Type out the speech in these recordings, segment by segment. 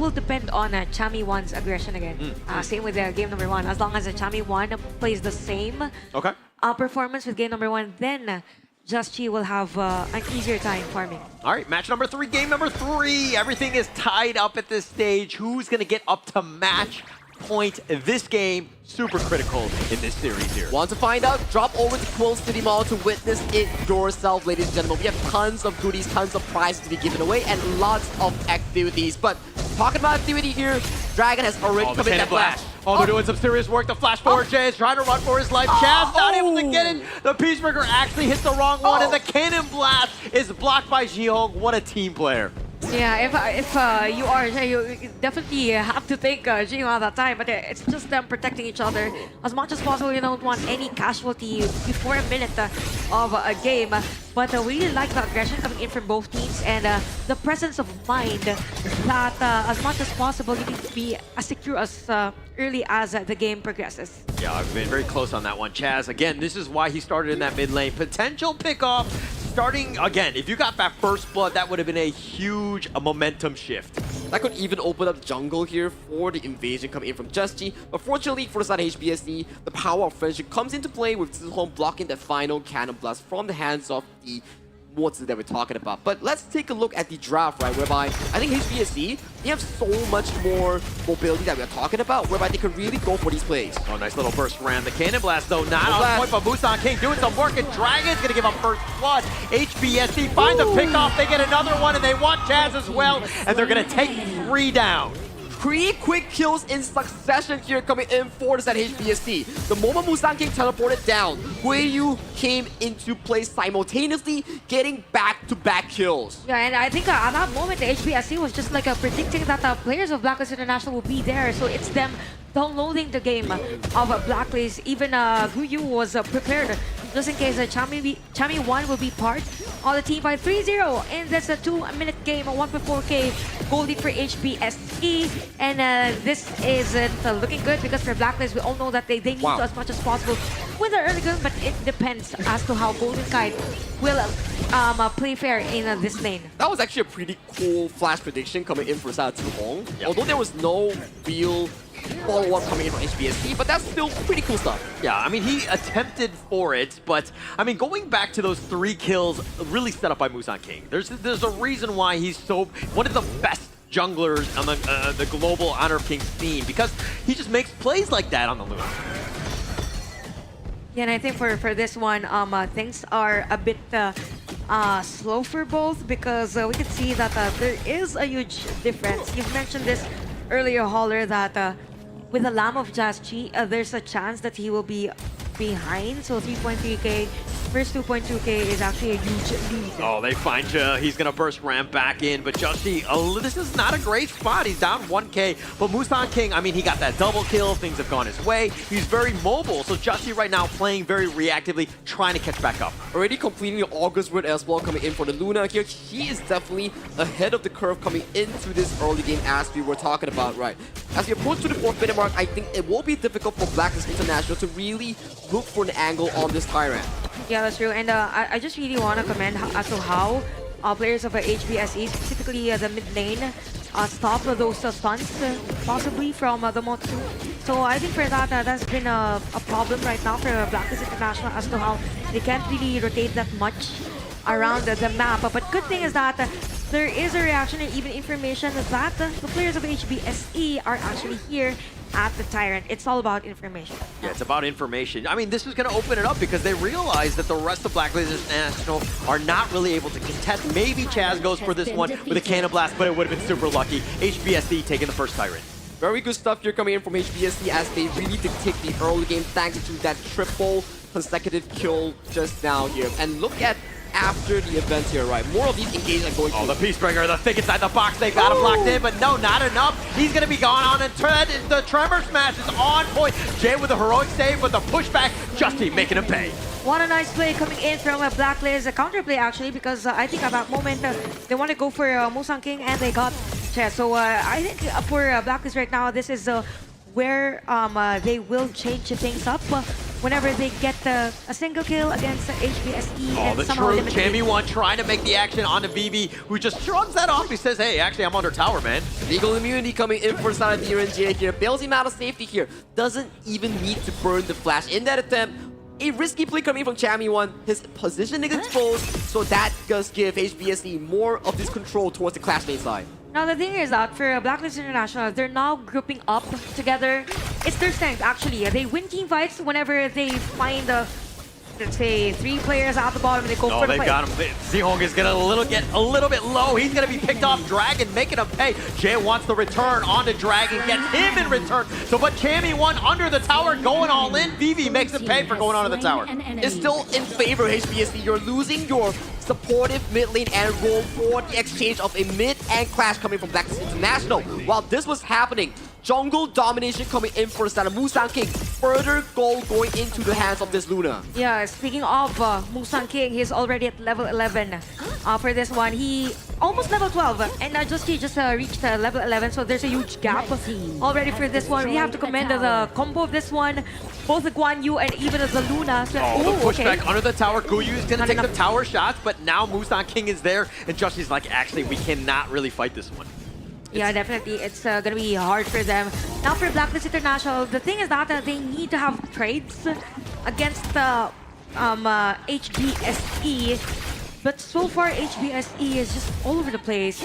will depend on Chami 1's aggression again. Same with game number 1. As long as Chami 1 plays the same performance with game number 1, then Just Chi will have an easier time farming. All right, match number 3, game number 3. Everything is tied up at this stage. Who's going to get up to match point this game? Super critical in this series here. Want to find out? Drop over to Quill City Mall to witness it yourself, ladies and gentlemen. We have tons of goodies, tons of prizes to be given away, and lots of activities. But talking about activity here, Dragon has already committed that blast. Oh, they're doing some serious work. The flash forward, Jay is trying to run for his life. Chaz not able to get it. The Peacemaker actually hits the wrong one, and the Cannon Blast is blocked by Jihong. What a team player. Yeah, if you are, you definitely have to think Jihong at that time, but it's just them protecting each other. As much as possible, you don't want any casualty before a minute of a game. But we really like the aggression coming in from both teams and the presence of mind that as much as possible you need to be as secure as early as the game progresses. Yeah, I've been very close on that one. Chaz, again, this is why he started in that mid lane. Potential pickoff. Starting, again, if you got that first blood, that would have been a huge momentum shift. That could even open up the jungle here for the invasion coming in from Just Chi. But fortunately for the side of HBSE, the power of friendship comes into play with Zihong blocking that final cannon blast from the hands of the Mortis that we're talking about. But let's take a look at the draft, right, whereby I think HBSE, they have so much more mobility that we're talking about, whereby they can really go for these plays. Oh, nice little burst ram. The Cannon Blast, though, not on point, but Musan King doing some work, and Dragon's going to give up first blood. HBSE finds a pickoff, they get another one, and they want Chaz as well, and they're going to take 3 down. 3 quick kills in succession here coming in for the HBSC. The moment Musan King teleported down, Guiyu came into play simultaneously, getting back-to-back kills. Yeah, and I think at that moment, the HBSC was just like predicting that the players of Blacklist International will be there. So it's them downloading the game of Blacklist. Even Guiyu was prepared just in case Chami 1 will be part of the team by 3-0. And that's a 2-minute game, a 1.4k goal lead for HBSE. And this isn't looking good because for Blacklist, we all know that they need to, as much as possible, win the early game, but it depends as to how Golden Kite will play fair in this lane. That was actually a pretty cool flash prediction coming in for Sada Zihong. Although there was no real follow-up coming in from HBSC, but that's still pretty cool stuff. Yeah, I mean, he attempted for it, but, I mean, going back to those 3 kills really set up by Musan King. There's a reason why he's so one of the best junglers on the global Honor of Kings scene, because he just makes plays like that on the Luna. Yeah, and I think for this one, things are a bit slow for both because we can see that there is a huge difference. You've mentioned this earlier, Holler, that with the Lamb of Just Chi, there's a chance that he will be behind. So 3.3k versus 2.2k is actually a huge lead. Oh, they find he's going to burst ramp back in, but Just Chi, this is not a great spot. He's down 1k, but Musan King, I mean, he got that double kill. Things have gone his way. He's very mobile, so Just Chi right now playing very reactively, trying to catch back up. Already completing the August Word as well coming in for the Luna here. He is definitely ahead of the curve coming into this early game as we were talking about, right? As we approach to the 4th minute mark, I think it will be difficult for Blacklist International to really look for an angle on this Tyrant. Yeah, that's true. And I just really want to commend as to how players of HBSE, specifically the mid lane, stop those stuns possibly from the Motsu. So I think for that, that's been a problem right now for Blacklist International as to how they can't really rotate that much around the map. But good thing is that there is a reaction and even information that the players of HBSE are actually here at the Tyrant. It's all about information. Yeah, it's about information. I mean, this is going to open it up because they realize that the rest of Blacklist International are not really able to contest. Maybe Chaz goes for this one with a Cannon Blast, but it would have been super lucky. HBSE taking the first Tyrant. Very good stuff here coming in from HBSE as they really dictate the early game thanks to that triple consecutive kill just now here. And look at after the event here, right? More of these engagements are going the Peacebreaker, the thick inside the box, they got him blocked in, but no, not enough. He's gonna be gone on and the Tremor Smash is on point. Jay with a heroic save, but the pushback, Just Chi making him pay. What a nice play coming in from Blacklist, a counterplay actually, because I think at that moment they want to go for Musan King and they got Chess. So I think for Blacklist right now, this is where they will change things up. whenever they get a single kill against the HBSE Oh, and the somehow true eliminate. Jamie one trying to make the action onto Vivi, who just shrugs that off. He says, hey, actually, I'm under tower, man. Legal immunity coming in for the side of DRNJ here. Bails him out of safety here. Doesn't even need to burn the flash in that attempt. A risky play coming from Chammy1. His position is exposed, so that does give HBSE more of this control towards the classmate side. Now the thing is that for Blacklist International, they're now grouping up together. It's their strength actually. They win team fights whenever they find let's say 3 players at the bottom and they go Oh, for the they fight. got him. Zihong is gonna get a little bit low. He's gonna be picked off. Dragon making him pay. Jay wants the return onto Dragon, gets him in return. So, but Chammy one under the tower, going all in. Vivi makes him pay for going onto the tower. It's still in favor of HBSE. You're losing your supportive mid lane and role for the exchange of a mid and clash coming from Blacklist International. While this was happening, jungle domination coming in for the side of Musang King. Further goal going into the hands of this Luna. Yeah, speaking of Musang King, he's already at level 11 for this one. He almost level 12 and he just reached level 11, so there's a huge gap already for this one. We have to commend the combo of this one, both the Guan Yu and even the Luna. So, Oh, the ooh, pushback okay. under the tower. Guyu is gonna Not take enough. the tower shots, but now Musang King is there, and Justin's like, actually, we cannot really fight this one. Yeah, definitely. It's gonna be hard for them. Now for Blacklist International, the thing is that they need to have trades against the HBSE. But so far, HBSE is just all over the place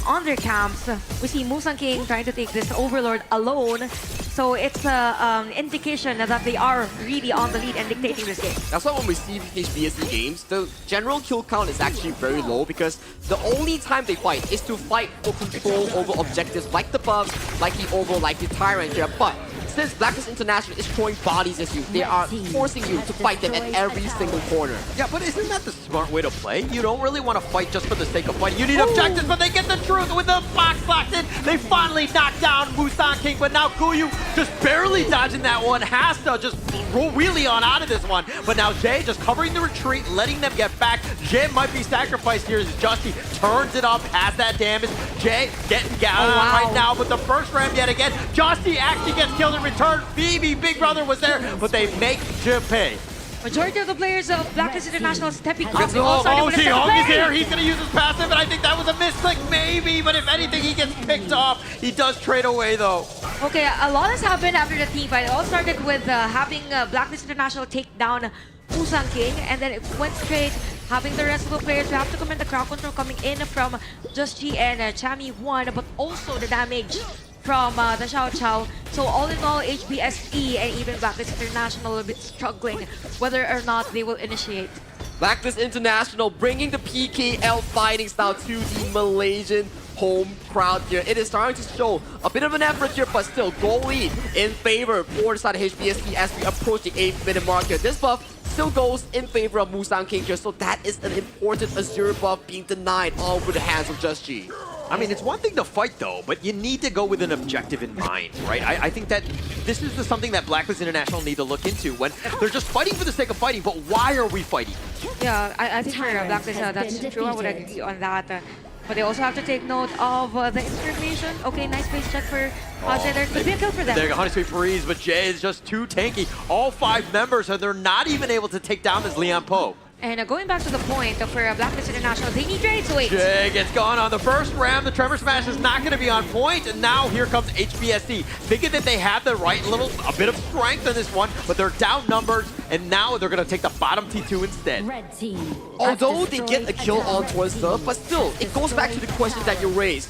on their camps. We see Musang King trying to take this Overlord alone. So it's an indication that they are really on the lead and dictating this game. That's why when we see HBSE games, the general kill count is actually very low because the only time they fight is to fight for control over objectives like the buffs, like the Overlord, like the Tyrant here. But since Blacklist International is throwing bodies at you, they are forcing you to fight them at every single corner. Yeah, but isn't that the smart way to play? You don't really want to fight just for the sake of fighting. You need objectives, but they get the truth with the box locked in. They finally knock down Musang King, but now Guyu just barely dodging that one. Has to just roll wheelie on out of this one. But now Jay just covering the retreat, letting them get back. Jay might be sacrificed here as Justy turns it up, has that damage. Jay getting down right now, but the first ram yet again. Justy actually gets killed in return. Phoebe, Big Brother was there, but they make Jay pay. Majority of the players of Blacklist International stepping up. Gets They all started oh, with a second Zihong is play. here. He's going to use his passive, and I think that was a misclick, maybe. But if anything, he gets picked off. He does trade away, though. Okay, a lot has happened after the team fight. It all started with having Blacklist International take down Musang King, and then it went straight having the rest of the players. We have to commend the crowd control coming in from Just G and Chammy1, but also the damage from the Xiao Chao. So all in all, HBSE and even Blacklist International a bit struggling whether or not they will initiate. Blacklist International bringing the PKL fighting style to the Malaysian home crowd here. It is starting to show a bit of an effort here, but still goal lead in favor for the side of HBSE as we approach the 8th-minute mark here. This buff still goes in favor of Musang King here, so that is an important Azure buff being denied all over the hands of Just G. I mean, it's one thing to fight, though, but you need to go with an objective in mind, right? I think that this is something that Blacklist International need to look into when they're just fighting for the sake of fighting, but why are we fighting? Yeah, I think for Blacklist, that's true. I would agree on that. But they also have to take note of the information. Okay, nice base check for Jay. There could be a kill for them. They're Honey Sweet Freeze, but Jay is just too tanky. All 5 members, and they're not even able to take down this Leon Poe. And going back to the point for Blacklist International, they need trades. Wait. Jay gets gone on the first ram. The Tremor Smash is not going to be on point, and now here comes HBSE. Thinking that they have the right a bit of strength in this one, but they're down numbers, and now they're going to take the bottom T2 instead. Red team. Although they get a kill on towards the, but still, it goes back to the question that you raised.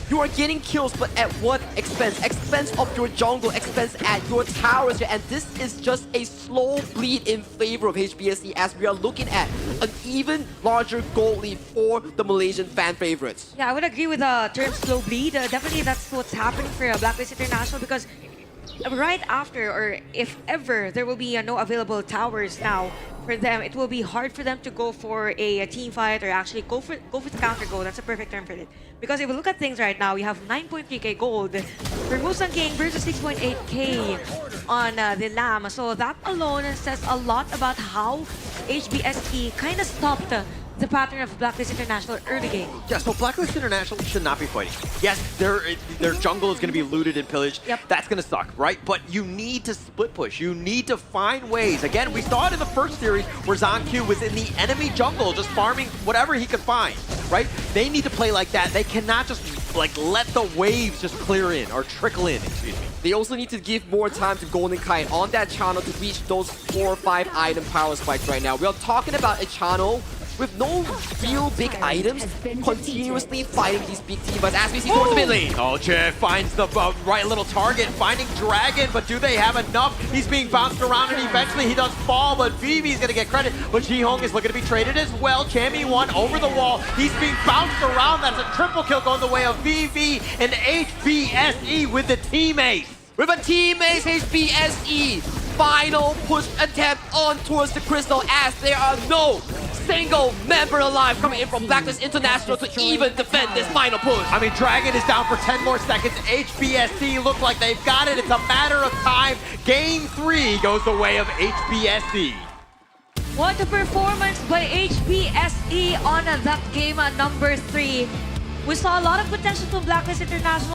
You are getting kills, but at what expense? Expense of your jungle, expense at your towers here, and this is just a slow bleed in favor of HBSE as we are looking at an even larger goal lead for the Malaysian fan favorites. Yeah, I would agree with the term slow bleed. Definitely that's what's happening for Blacklist International because right after, or if ever, there will be no available towers now for them, it will be hard for them to go for a team fight or actually go for the counter goal. That's a perfect term for it. Because if we look at things right now, we have 9.3k gold for Musang King versus 6.8k on the Lamb. So that alone says a lot about how HBSE kind of stopped the pattern of Blacklist International early game. Yeah, so Blacklist International should not be fighting. Yes, their jungle is going to be looted and pillaged. Yep. That's going to suck, right? But you need to split push. You need to find ways. Again, we saw it in the first series where ZonQ was in the enemy jungle just farming whatever he could find, right? They need to play like that. They cannot just like let the waves just clear in or trickle in, excuse me. They also need to give more time to Golden Kite on that channel to reach those 4 or 5 item power spikes right now. We are talking about a channel with no real big items, continuously fighting these big teams, but as we see towards the mid lane. Oh, Jeff finds the right little target, finding Dragon, but do they have enough? He's being bounced around, and eventually he does fall, but Vivi's gonna get credit. But Jihong is looking to be traded as well. Chammy one over the wall. He's being bounced around. That's a triple kill going the way of VV and HBSE with the team ace. With a team ace, HBSE, final push attempt on towards the Crystal as there are no single member alive coming in from Blacklist International to even defend this final push. I mean, Dragon is down for 10 more seconds. HBSE look like they've got it. It's a matter of time. Game 3 goes the way of HBSE. What a performance by HBSE on that game at number 3. We saw a lot of potential from Blacklist International.